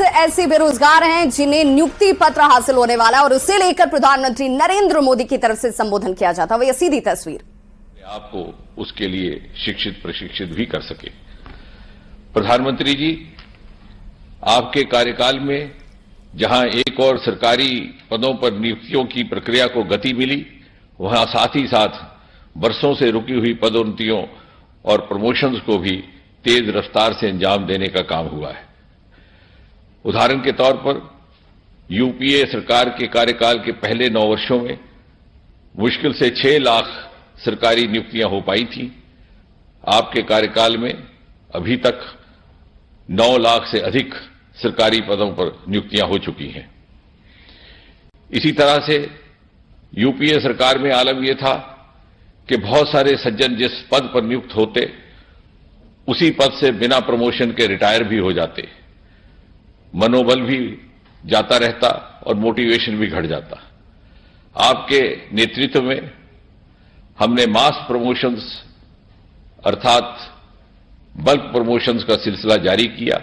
ऐसे बेरोजगार हैं जिन्हें नियुक्ति पत्र हासिल होने वाला है और उसे लेकर प्रधानमंत्री नरेंद्र मोदी की तरफ से संबोधन किया जाता है। वह सीधी तस्वीर आपको उसके लिए शिक्षित प्रशिक्षित भी कर सके। प्रधानमंत्री जी, आपके कार्यकाल में जहां एक और सरकारी पदों पर नियुक्तियों की प्रक्रिया को गति मिली, वहां साथ ही साथ वर्षों से रुकी हुई पदोन्नतियों और प्रमोशंस को भी तेज रफ्तार से अंजाम देने का काम हुआ है। उदाहरण के तौर पर यूपीए सरकार के कार्यकाल के पहले 9 वर्षों में मुश्किल से 6 लाख सरकारी नियुक्तियां हो पाई थी। आपके कार्यकाल में अभी तक 9 लाख से अधिक सरकारी पदों पर नियुक्तियां हो चुकी हैं। इसी तरह से यूपीए सरकार में आलम यह था कि बहुत सारे सज्जन जिस पद पर नियुक्त होते उसी पद से बिना प्रमोशन के रिटायर भी हो जाते, मनोबल भी जाता रहता और मोटिवेशन भी घट जाता। आपके नेतृत्व में हमने मास प्रमोशंस अर्थात बल्क प्रमोशंस का सिलसिला जारी किया,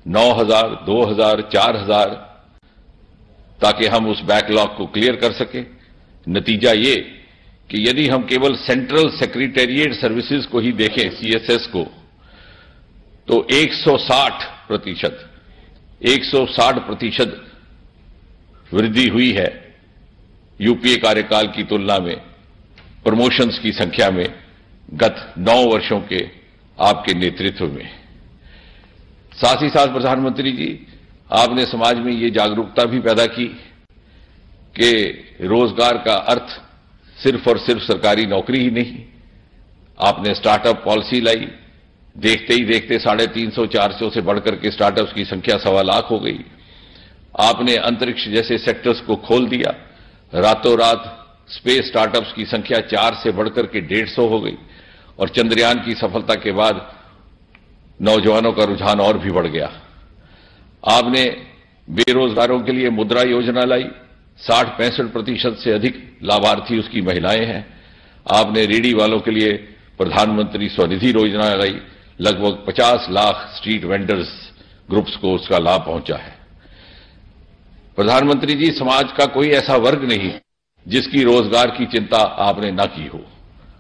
9,000, 2,000, 4,000, ताकि हम उस बैकलॉग को क्लियर कर सके। नतीजा ये कि यदि हम केवल सेंट्रल सेक्रेटेरिएट सर्विसेज को ही देखें, सीएसएस को, तो 160% वृद्धि हुई है यूपीए कार्यकाल की तुलना में प्रमोशंस की संख्या में गत 9 वर्षों के आपके नेतृत्व में। साथ ही साथ प्रधानमंत्री जी, आपने समाज में ये जागरूकता भी पैदा की कि रोजगार का अर्थ सिर्फ और सिर्फ सरकारी नौकरी ही नहीं। आपने स्टार्टअप पॉलिसी लाई, देखते ही देखते 350-400 से बढ़कर के स्टार्टअप्स की संख्या 1.25 लाख हो गई। आपने अंतरिक्ष जैसे सेक्टर्स को खोल दिया, रातों रात स्पेस स्टार्टअप्स की संख्या 4 से बढ़कर के 150 हो गई और चंद्रयान की सफलता के बाद नौजवानों का रुझान और भी बढ़ गया। आपने बेरोजगारों के लिए मुद्रा योजना लाई, 60-65% से अधिक लाभार्थी उसकी महिलाएं हैं। आपने रेहड़ी वालों के लिए प्रधानमंत्री स्वनिधि योजना लाई, लगभग 50 लाख स्ट्रीट वेंडर्स ग्रुप्स को उसका लाभ पहुंचा है। प्रधानमंत्री जी, समाज का कोई ऐसा वर्ग नहीं जिसकी रोजगार की चिंता आपने न की हो।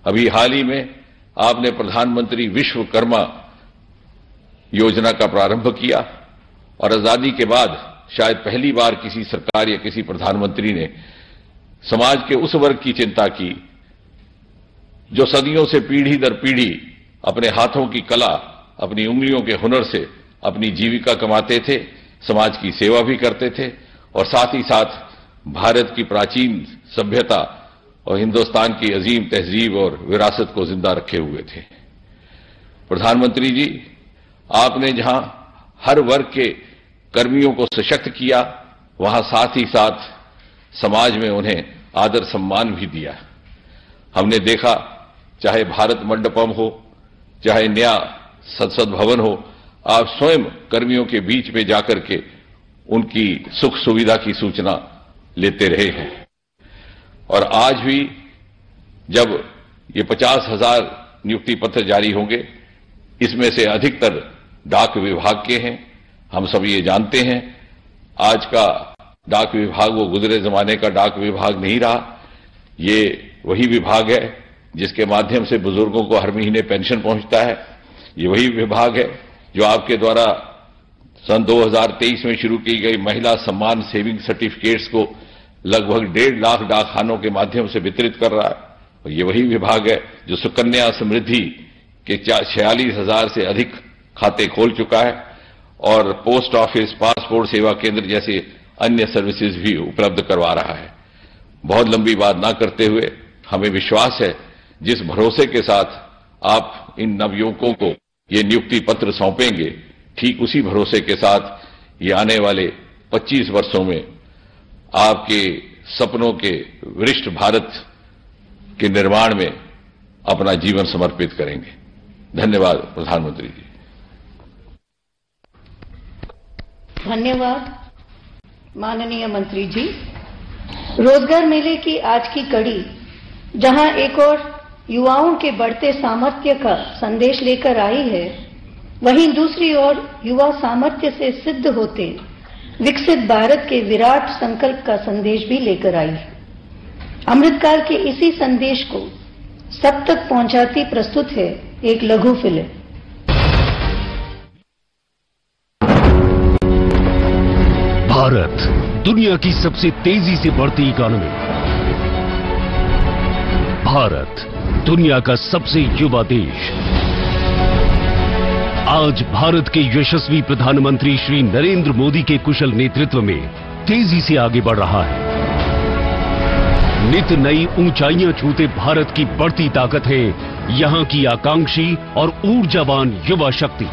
अभी हाल ही में आपने प्रधानमंत्री विश्वकर्मा योजना का प्रारंभ किया और आजादी के बाद शायद पहली बार किसी सरकार या किसी प्रधानमंत्री ने समाज के उस वर्ग की चिंता की जो सदियों से पीढ़ी दर पीढ़ी अपने हाथों की कला, अपनी उंगलियों के हुनर से अपनी जीविका कमाते थे, समाज की सेवा भी करते थे और साथ ही साथ भारत की प्राचीन सभ्यता और हिंदुस्तान की अजीम तहजीब और विरासत को जिंदा रखे हुए थे। प्रधानमंत्री जी, आपने जहां हर वर्ग के कर्मियों को सशक्त किया, वहां साथ ही साथ समाज में उन्हें आदर सम्मान भी दिया। हमने देखा, चाहे भारत मंडपम हो, चाहे नया संसद भवन हो, आप स्वयं कर्मियों के बीच में जाकर के उनकी सुख सुविधा की सूचना लेते रहे हैं। और आज भी जब ये 50,000 नियुक्ति पत्र जारी होंगे, इसमें से अधिकतर डाक विभाग के हैं। हम सब ये जानते हैं, आज का डाक विभाग वो गुजरे जमाने का डाक विभाग नहीं रहा। ये वही विभाग है जिसके माध्यम से बुजुर्गों को हर महीने पेंशन पहुंचता है। ये वही विभाग है जो आपके द्वारा सन 2023 में शुरू की गई महिला सम्मान सेविंग सर्टिफिकेट्स को लगभग 1.5 लाख डाकखानों के माध्यम से वितरित कर रहा है। और ये वही विभाग है जो सुकन्या समृद्धि के 46,000 से अधिक खाते खोल चुका है और पोस्ट ऑफिस, पासपोर्ट सेवा केंद्र जैसे अन्य सर्विसेज भी उपलब्ध करवा रहा है। बहुत लंबी बात ना करते हुए, हमें विश्वास है जिस भरोसे के साथ आप इन नवयुवकों को ये नियुक्ति पत्र सौंपेंगे, ठीक उसी भरोसे के साथ ये आने वाले 25 वर्षों में आपके सपनों के विशिष्ट भारत के निर्माण में अपना जीवन समर्पित करेंगे। धन्यवाद प्रधानमंत्री जी। धन्यवाद माननीय मंत्री जी। रोजगार मेले की आज की कड़ी जहां एक और युवाओं के बढ़ते सामर्थ्य का संदेश लेकर आई है, वहीं दूसरी ओर युवा सामर्थ्य से सिद्ध होते विकसित भारत के विराट संकल्प का संदेश भी लेकर आई है। अमृतकाल के इसी संदेश को सब तक पहुंचाती प्रस्तुत है एक लघु फिल्म। भारत दुनिया की सबसे तेजी से बढ़ती इकोनॉमी, भारत दुनिया का सबसे युवा देश। आज भारत के यशस्वी प्रधानमंत्री श्री नरेंद्र मोदी के कुशल नेतृत्व में तेजी से आगे बढ़ रहा है। नित नई ऊंचाइयां छूते भारत की बढ़ती ताकत है यहां की आकांक्षी और ऊर्जावान युवा शक्ति।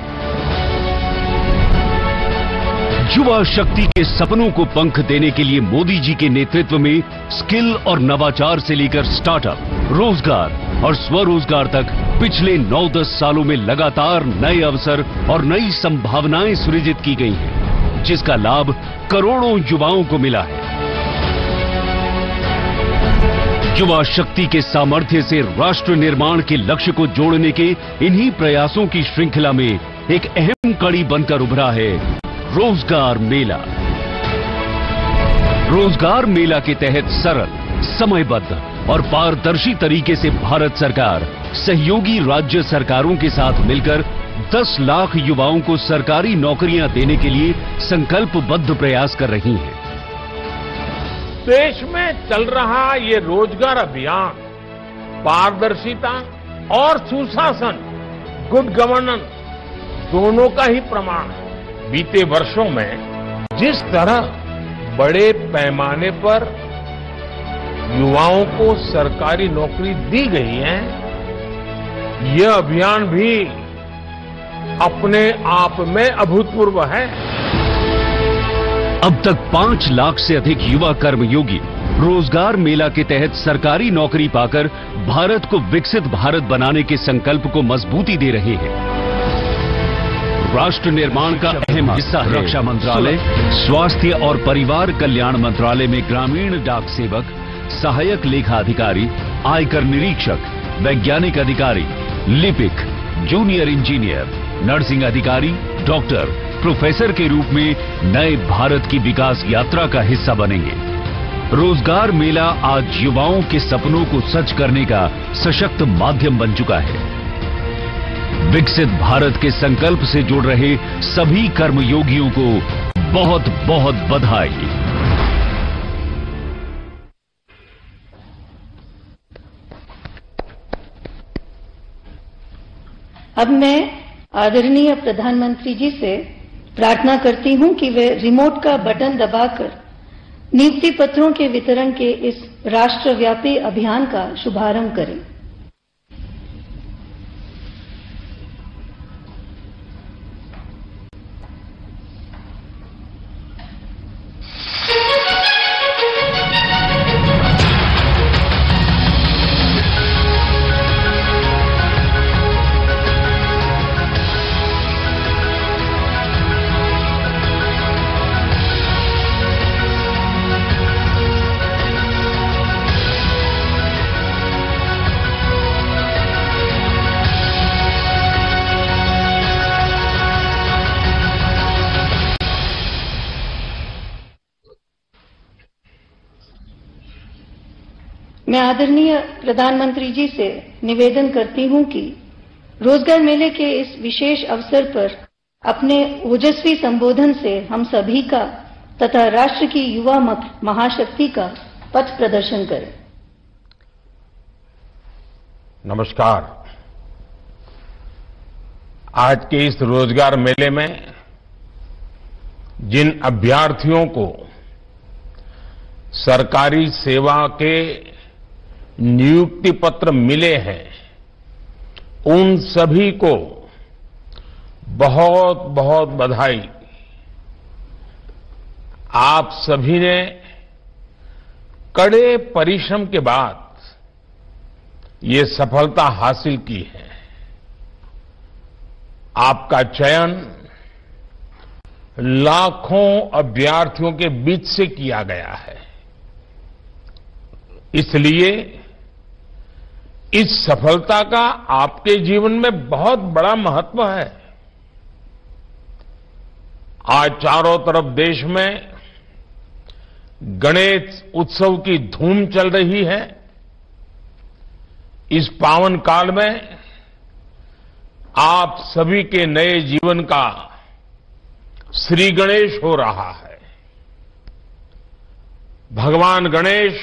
युवा शक्ति के सपनों को पंख देने के लिए मोदी जी के नेतृत्व में स्किल और नवाचार से लेकर स्टार्टअप, रोजगार और स्वरोजगार तक पिछले 9-10 सालों में लगातार नए अवसर और नई संभावनाएं सृजित की गई हैं, जिसका लाभ करोड़ों युवाओं को मिला है। युवा शक्ति के सामर्थ्य से राष्ट्र निर्माण के लक्ष्य को जोड़ने के इन्हीं प्रयासों की श्रृंखला में एक अहम कड़ी बनकर उभरा है रोजगार मेला। रोजगार मेला के तहत सरल, समयबद्ध और पारदर्शी तरीके से भारत सरकार सहयोगी राज्य सरकारों के साथ मिलकर 10 लाख युवाओं को सरकारी नौकरियां देने के लिए संकल्पबद्ध प्रयास कर रही है। देश में चल रहा ये रोजगार अभियान पारदर्शिता और सुशासन, गुड गवर्नेंस दोनों का ही प्रमाण है। बीते वर्षों में जिस तरह बड़े पैमाने पर युवाओं को सरकारी नौकरी दी गई है, यह अभियान भी अपने आप में अभूतपूर्व है। अब तक 5 लाख से अधिक युवा कर्मयोगी रोजगार मेला के तहत सरकारी नौकरी पाकर भारत को विकसित भारत बनाने के संकल्प को मजबूती दे रहे हैं। राष्ट्र निर्माण का अहम हिस्सा है रक्षा मंत्रालय, स्वास्थ्य और परिवार कल्याण मंत्रालय में ग्रामीण डाक सेवक, सहायक लेखा अधिकारी, आयकर निरीक्षक, वैज्ञानिक अधिकारी, लिपिक, जूनियर इंजीनियर, नर्सिंग अधिकारी, डॉक्टर, प्रोफेसर के रूप में नए भारत की विकास यात्रा का हिस्सा बनेंगे। रोजगार मेला आज युवाओं के सपनों को सच करने का सशक्त माध्यम बन चुका है। विकसित भारत के संकल्प से जुड़ रहे सभी कर्मयोगियों को बहुत बहुत बधाई। अब मैं आदरणीय प्रधानमंत्री जी से प्रार्थना करती हूं कि वे रिमोट का बटन दबाकर नियुक्ति पत्रों के वितरण के इस राष्ट्रव्यापी अभियान का शुभारंभ करें। मैं आदरणीय प्रधानमंत्री जी से निवेदन करती हूं कि रोजगार मेले के इस विशेष अवसर पर अपने ओजस्वी संबोधन से हम सभी का तथा राष्ट्र की युवा महाशक्ति का पथ प्रदर्शन करें। नमस्कार। आज के इस रोजगार मेले में जिन अभ्यर्थियों को सरकारी सेवा के नियुक्ति पत्र मिले हैं, उन सभी को बहुत बहुत बधाई। आप सभी ने कड़े परिश्रम के बाद ये सफलता हासिल की है। आपका चयन लाखों अभ्यर्थियों के बीच से किया गया है। इसलिए इस सफलता का आपके जीवन में बहुत बड़ा महत्व है। आज चारों तरफ देश में गणेश उत्सव की धूम चल रही है। इस पावन काल में आप सभी के नए जीवन का श्री गणेश हो रहा है। भगवान गणेश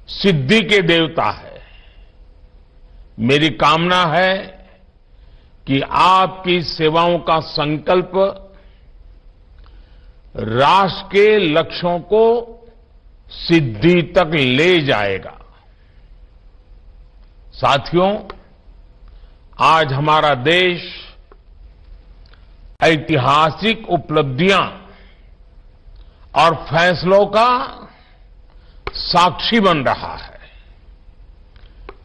सिद्धि के देवता है। मेरी कामना है कि आपकी सेवाओं का संकल्प राष्ट्र के लक्ष्यों को सिद्धि तक ले जाएगा। साथियों, आज हमारा देश ऐतिहासिक उपलब्धियां और फैसलों का साक्षी बन रहा है।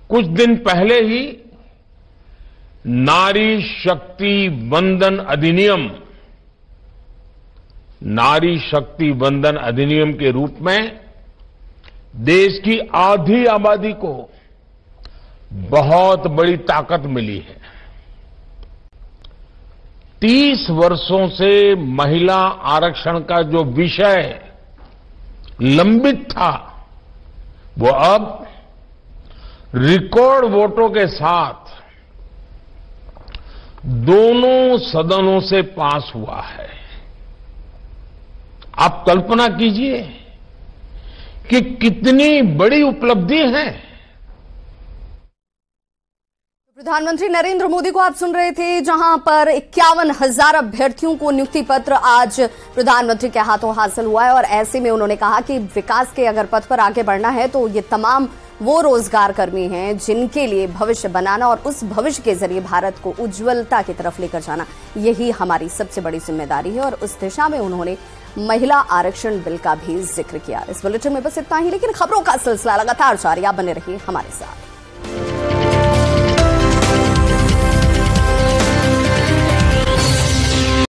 कुछ दिन पहले ही नारी शक्ति वंदन अधिनियम के रूप में देश की आधी आबादी को बहुत बड़ी ताकत मिली है। 30 वर्षों से महिला आरक्षण का जो विषय लंबित था, वो अब रिकॉर्ड वोटों के साथ दोनों सदनों से पास हुआ है। आप कल्पना कीजिए कि कितनी बड़ी उपलब्धि है। प्रधानमंत्री नरेंद्र मोदी को आप सुन रहे थे, जहां पर 51,000 अभ्यर्थियों को नियुक्ति पत्र आज प्रधानमंत्री के हाथों हासिल हुआ है। और ऐसे में उन्होंने कहा कि विकास के अगर पथ पर आगे बढ़ना है तो ये तमाम वो रोजगार कर्मी हैं जिनके लिए भविष्य बनाना और उस भविष्य के जरिए भारत को उज्जवलता की तरफ लेकर जाना, यही हमारी सबसे बड़ी जिम्मेदारी है। और उस दिशा में उन्होंने महिला आरक्षण बिल का भी जिक्र किया। इस बुलेटिन में बस इतना ही, लेकिन खबरों का सिलसिला लगातार जारी। आप बने रहिए हमारे साथ।